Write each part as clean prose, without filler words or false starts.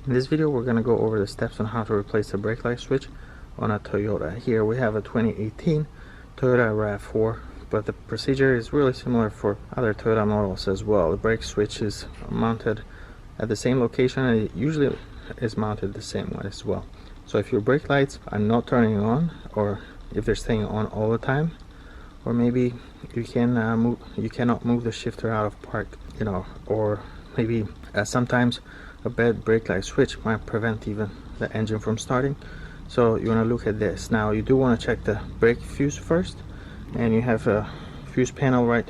In this video we're going to go over the steps on how to replace the brake light switch on a Toyota. Here we have a 2018 Toyota Rav4, but the procedure is really similar for other Toyota models as well. The brake switch is mounted at the same location, and it usually is mounted the same way as well. So if your brake lights are not turning on, or if they're staying on all the time, or maybe you cannot move the shifter out of park, or maybe sometimes a bad brake light switch might prevent even the engine from starting. So you want to look at this. Now you do want to check the brake fuse first, and you have a fuse panel right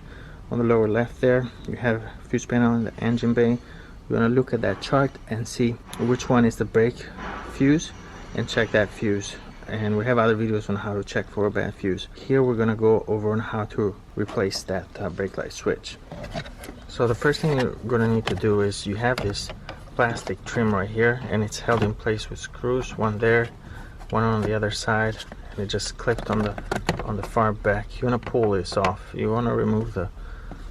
on the lower left there. You have a fuse panel in the engine bay. You want to look at that chart and see which one is the brake fuse and check that fuse. And we have other videos on how to check for a bad fuse. Here we're going to go over on how to replace that brake light switch. So the first thing you're going to need to do is you have this plastic trim right here, and it's held in place with screws, one there, one on the other side, and it just clipped on the far back. You want to pull this off. You want to remove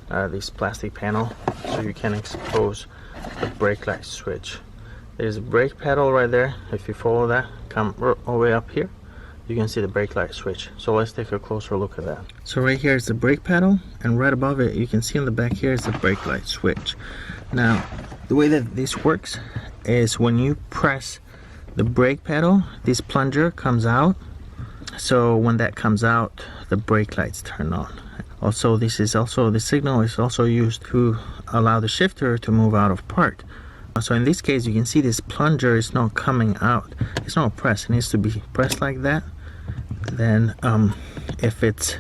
this plastic panel so you can expose the brake light switch. There's a brake pedal right there. If you follow that, come all the way up here, you can see the brake light switch. So let's take a closer look at that. So right here is the brake pedal, and right above it you can see in the back here is the brake light switch. Now the way that this works is when you press the brake pedal, this plunger comes out. So when that comes out, the brake lights turn on. Also, the signal is also used to allow the shifter to move out of park. So in this case, you can see this plunger is not coming out. It's not pressed. It needs to be pressed like that. Then if it's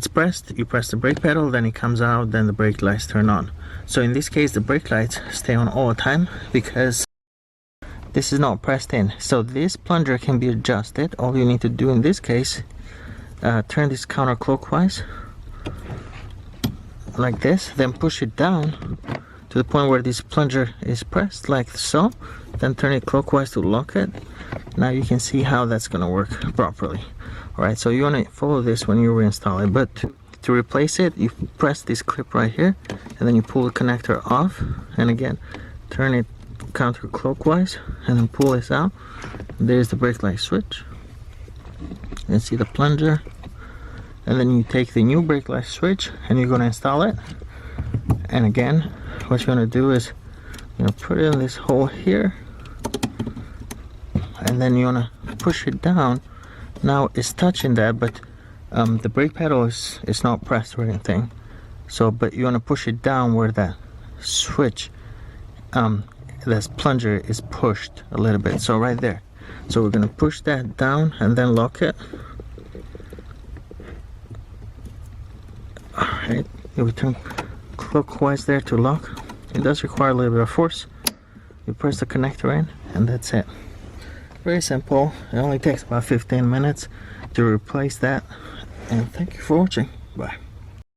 pressed, you press the brake pedal, then it comes out, then the brake lights turn on. So in this case, the brake lights stay on all the time because this is not pressed in. So this plunger can be adjusted. All you need to do in this case, turn this counterclockwise like this, then push it down to the point where this plunger is pressed like so, then turn it clockwise to lock it. Now you can see how that's going to work properly. Alright, so you want to follow this when you reinstall it, but to replace it, you press this clip right here, and then you pull the connector off, and again turn it counterclockwise, and then pull this out. There's the brake light switch. You can see the plunger, and then you take the new brake light switch and you're going to install it. And again, what you want to do is put it in this hole here, and then you want to push it down. Now it's touching that, but the brake pedal is not pressed or anything. So, but you want to push it down where that switch, this plunger is pushed a little bit. So right there. So we're going to push that down and then lock it. Alright, we turn clockwise there to lock. It does require a little bit of force. You press the connector in, and that's it. Very simple. It only takes about 15 minutes to replace that. And thank you for watching. Bye.